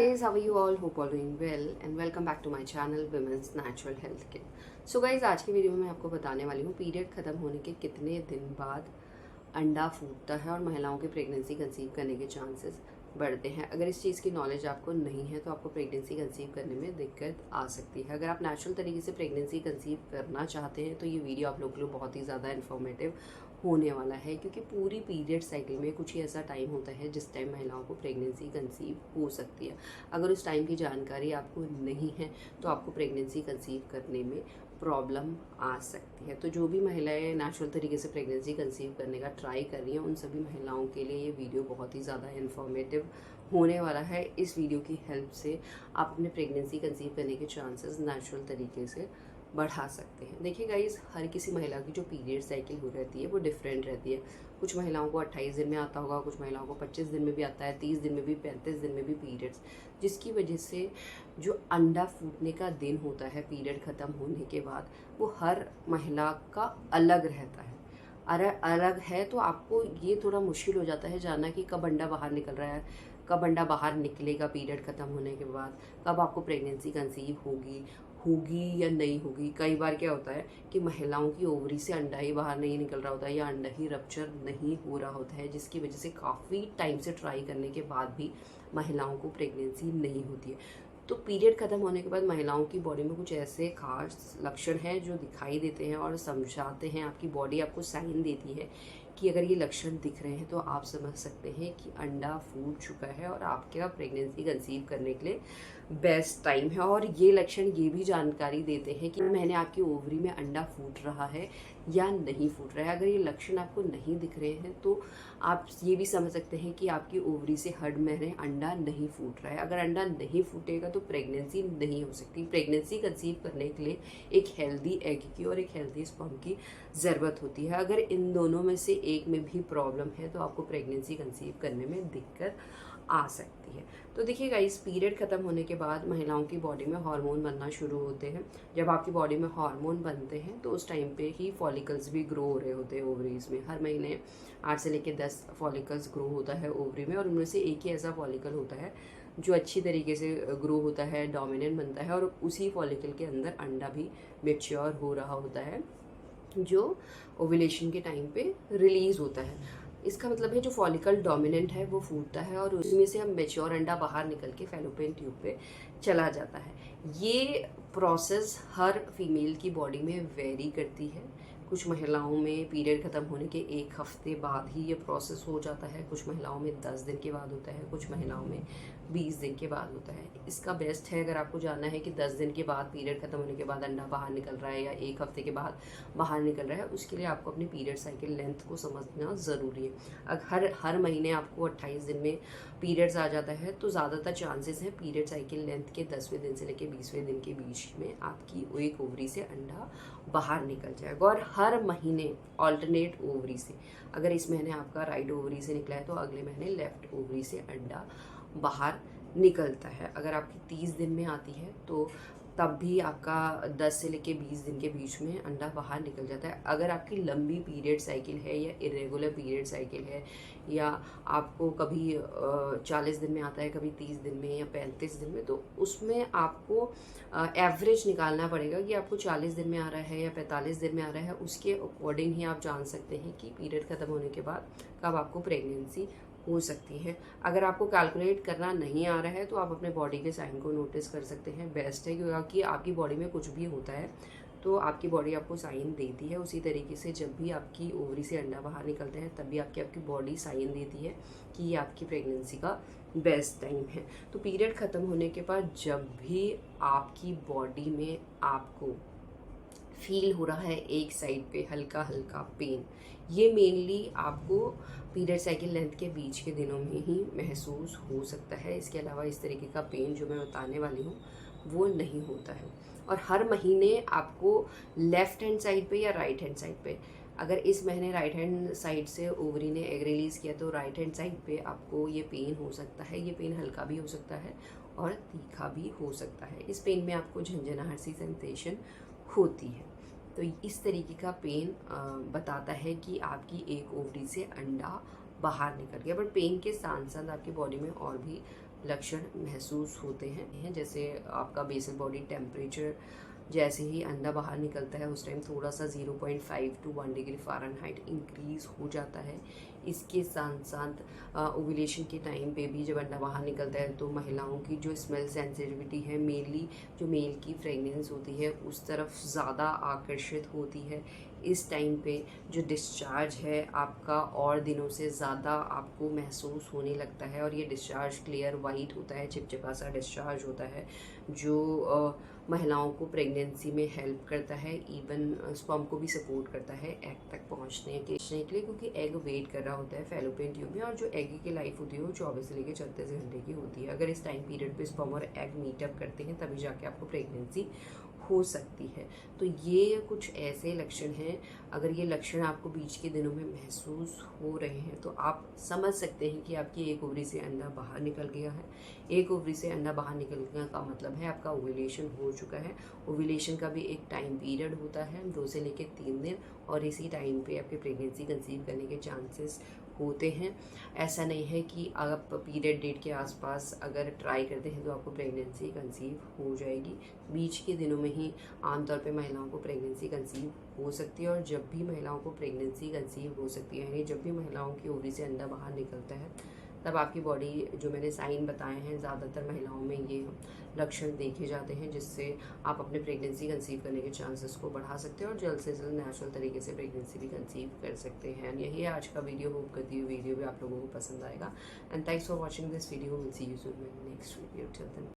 Guys, how are you all? Hope all doing well and welcome back to my channel Women's Natural Health Care. So guys, आज की video में मैं आपको बताने वाली हूँ पीरियड ख़त्म होने के कितने दिन बाद अंडा फूटता है और महिलाओं की प्रेगनेंसी कंसीव करने के चांसेस बढ़ते हैं। अगर इस चीज़ की नॉलेज आपको नहीं है तो आपको प्रेगनेंसी कंसीव करने में दिक्कत आ सकती है। अगर आप नेचुरल तरीके से प्रेगनेंसी कंसीव करना चाहते हैं तो ये वीडियो आप लोगों के लिए बहुत ही ज़्यादा इन्फॉर्मेटिव होने वाला है, क्योंकि पूरी पीरियड साइकिल में कुछ ही ऐसा टाइम होता है जिस टाइम महिलाओं को प्रेगनेंसी कंसीव हो सकती है। अगर उस टाइम की जानकारी आपको नहीं है तो आपको प्रेगनेंसी कंसीव करने में प्रॉब्लम आ सकती है। तो जो भी महिलाएं नेचुरल तरीके से प्रेगनेंसी कंसीव करने का ट्राई कर रही हैं उन सभी महिलाओं के लिए ये वीडियो बहुत ही ज़्यादा इन्फॉर्मेटिव होने वाला है। इस वीडियो की हेल्प से आप अपने प्रेगनेंसी कंसीव करने के चांसेस नेचुरल तरीके से बढ़ा सकते हैं। देखिए गाइस, हर किसी महिला की जो पीरियड साइकिल हो रहती है वो डिफरेंट रहती है। कुछ महिलाओं को 28 दिन में आता होगा, कुछ महिलाओं को 25 दिन में भी आता है, 30 दिन में भी, 35 दिन में भी पीरियड्स, जिसकी वजह से जो अंडा फूटने का दिन होता है पीरियड ख़त्म होने के बाद वो हर महिला का अलग रहता है। अलग है तो आपको ये थोड़ा मुश्किल हो जाता है जानना कि कब अंडा बाहर निकल रहा है, कब अंडा बाहर निकलेगा पीरियड ख़त्म होने के बाद, कब आपको प्रेगनेंसी कंसीव होगी या नहीं होगी। कई बार क्या होता है कि महिलाओं की ओवरी से अंडा ही बाहर नहीं निकल रहा होता है या अंडा ही रप्चर नहीं हो रहा होता है, जिसकी वजह से काफ़ी टाइम से ट्राई करने के बाद भी महिलाओं को प्रेगनेंसी नहीं होती है। तो पीरियड ख़त्म होने के बाद महिलाओं की बॉडी में कुछ ऐसे खास लक्षण हैं जो दिखाई देते हैं और समझाते हैं, आपकी बॉडी आपको साइन देती है कि अगर ये लक्षण दिख रहे हैं तो आप समझ सकते हैं कि अंडा फूट चुका है और आपके प्रेगनेंसी कंसीव करने के लिए बेस्ट टाइम है। और ये लक्षण ये भी जानकारी देते हैं कि मैंने आपकी ओवरी में अंडा फूट रहा है या नहीं फूट रहा है। अगर ये लक्षण आपको नहीं दिख रहे हैं तो आप ये भी समझ सकते हैं कि आपकी ओवरी से हर महीने अंडा नहीं फूट रहा है। अगर अंडा नहीं फूटेगा तो प्रेगनेंसी नहीं हो सकती। प्रेगनेंसी कंसीव करने के लिए एक हेल्दी एग की और एक हेल्दी स्पर्म की ज़रूरत होती है। अगर इन दोनों में से एक में भी प्रॉब्लम है तो आपको प्रेगनेंसी कंसीव करने में दिक्कत आ सकती है। तो देखिए गाइस, पीरियड ख़त्म होने के बाद महिलाओं की बॉडी में हार्मोन बनना शुरू होते हैं। जब आपकी बॉडी में हार्मोन बनते हैं तो उस टाइम पे ही फॉलिकल्स भी ग्रो हो रहे होते हैं ओवरीज में। हर महीने 8 से लेकर 10 फॉलिकल्स ग्रो होता है ओवरी में और उनमें से एक ही ऐसा फॉलिकल होता है जो अच्छी तरीके से ग्रो होता है, डोमिनेंट बनता है और उसी फॉलिकल के अंदर अंडा भी मेच्योर हो रहा होता है जो ओव्यूलेशन के टाइम पे रिलीज होता है। इसका मतलब है जो फॉलिकल डोमिनेंट है वो फूटता है और उसमें से हम मेच्योर अंडा बाहर निकल के फैलोपियन ट्यूब पे चला जाता है। ये प्रोसेस हर फीमेल की बॉडी में वेरी करती है। कुछ महिलाओं में पीरियड ख़त्म होने के 1 हफ्ते बाद ही ये प्रोसेस हो जाता है, कुछ महिलाओं में 10 दिन के बाद होता है, कुछ महिलाओं में 20 दिन के बाद होता है। इसका बेस्ट है अगर आपको जानना है कि 10 दिन के बाद पीरियड ख़त्म होने के बाद अंडा बाहर निकल रहा है या 1 हफ्ते के बाद बाहर निकल रहा है, उसके लिए आपको अपनी पीरियड साइकिल लेंथ को समझना ज़रूरी है। अगर हर महीने आपको 28 दिन में पीरियड्स आ जाता है तो ज़्यादातर चांसेस हैं पीरियड साइकिल लेंथ के 10वें दिन से लेकर 20वें दिन के बीच में आपकी एक ओवरी से अंडा बाहर निकल जाएगा। और हर महीने ऑल्टरनेट ओवरी से, अगर इस महीने आपका राइट ओवरी से निकला है तो अगले महीने लेफ्ट ओवरी से अंडा बाहर निकलता है। अगर आपकी 30 दिन में आती है तो तब भी आपका 10 से लेके 20 दिन के बीच में अंडा बाहर निकल जाता है। अगर आपकी लंबी पीरियड साइकिल है या इरेगुलर पीरियड साइकिल है या आपको कभी 40 दिन में आता है, कभी 30 दिन में या 35 दिन में, तो उसमें आपको एवरेज निकालना पड़ेगा कि आपको 40 दिन में आ रहा है या 45 दिन में आ रहा है। उसके अकॉर्डिंग ही आप जान सकते हैं कि पीरियड ख़त्म होने के बाद कब आपको प्रेगनेंसी हो सकती है। अगर आपको कैलकुलेट करना नहीं आ रहा है तो आप अपने बॉडी के साइन को नोटिस कर सकते हैं। बेस्ट है क्योंकि आपकी बॉडी में कुछ भी होता है तो आपकी बॉडी आपको साइन देती है। उसी तरीके से जब भी आपकी ओवरी से अंडा बाहर निकलते हैं तब भी आपकी बॉडी साइन देती है कि ये आपकी प्रेगनेंसी का बेस्ट टाइम है। तो पीरियड ख़त्म होने के बाद जब भी आपकी बॉडी में आपको फील हो रहा है एक साइड पे हल्का हल्का पेन, ये मेनली आपको पीरियड साइकिल लेंथ के बीच के दिनों में ही महसूस हो सकता है। इसके अलावा इस तरीके का पेन जो मैं बताने वाली हूँ वो नहीं होता है। और हर महीने आपको लेफ़्ट हैंड साइड पे या राइट हैंड साइड पे, अगर इस महीने राइट हैंड साइड से ओवरी ने एग रिलीज़ किया तो राइट हैंड साइड पे आपको ये पेन हो सकता है। ये पेन हल्का भी हो सकता है और तीखा भी हो सकता है। इस पेन में आपको झंझनाहट सी सेंसेशन होती है। तो इस तरीके का पेन बताता है कि आपकी एक ओवरी से अंडा बाहर निकल गया। बट पेन के साथ साथ आपकी बॉडी में और भी लक्षण महसूस होते हैं। जैसे आपका बेसल बॉडी टेम्परेचर जैसे ही अंडा बाहर निकलता है उस टाइम थोड़ा सा 0.5 to 1 डिग्री फ़ारेनहाइट इंक्रीज़ हो जाता है। इसके साथ साथ ओव्यूलेशन के टाइम पे भी जब अंडा बाहर निकलता है तो महिलाओं की जो स्मेल सेंसिटिविटी है, मेनली जो मेल की फ्रेगनेंस होती है उस तरफ ज़्यादा आकर्षित होती है। इस टाइम पे जो डिस्चार्ज है आपका और दिनों से ज़्यादा आपको महसूस होने लगता है, और ये डिस्चार्ज क्लियर वाइट होता है, चिपचिपा सा डिस्चार्ज होता है, जो महिलाओं को प्रेगनेंसी में हेल्प करता है, इवन स्पर्म को भी सपोर्ट करता है एग तक पहुंचने के लिए, क्योंकि एग वेट कर रहा होता है फैलोपियन ट्यूब में, और जो एग की लाइफ होती है वो 24 से लेकर 36 घंटे की होती है। अगर इस टाइम पीरियड पे स्पर्म और एग मीटअप करते हैं तभी जाके आपको प्रेगनेंसी हो सकती है। तो ये कुछ ऐसे लक्षण हैं, अगर ये लक्षण आपको बीच के दिनों में महसूस हो रहे हैं तो आप समझ सकते हैं कि आपकी एक ओवरी से अंडा बाहर निकल गया है। एक ओवरी से अंडा बाहर निकलने का मतलब है आपका ओव्यूलेशन हो चुका है। ओव्यूलेशन का भी एक टाइम पीरियड होता है 2 से लेकर 3 दिन, और इसी टाइम पे आपके प्रेगनेंसी कंसीव करने के चांसेस होते हैं। ऐसा नहीं है कि आप पीरियड डेट के आसपास अगर ट्राई करते हैं तो आपको प्रेगनेंसी कंसीव हो जाएगी। बीच के दिनों में ही आमतौर पे महिलाओं को प्रेगनेंसी कंसीव हो सकती है, और जब भी महिलाओं को प्रेगनेंसी कंसीव हो सकती है, यानी जब भी महिलाओं की ओवरी से अंडा बाहर निकलता है, तब आपकी बॉडी, जो मैंने साइन बताए हैं, ज़्यादातर महिलाओं में ये लक्षण देखे जाते हैं, जिससे आप अपने प्रेगनेंसी कंसीव करने के चांसेस को बढ़ा सकते हैं और जल्द से जल्द नेचुरल तरीके से प्रेगनेंसी भी कंसीव कर सकते हैं। यही है आज का वीडियो। होप करती हूँ वीडियो भी आप लोगों को पसंद आएगा, and thanks for watching this video. Will see you soon in next video. Till then.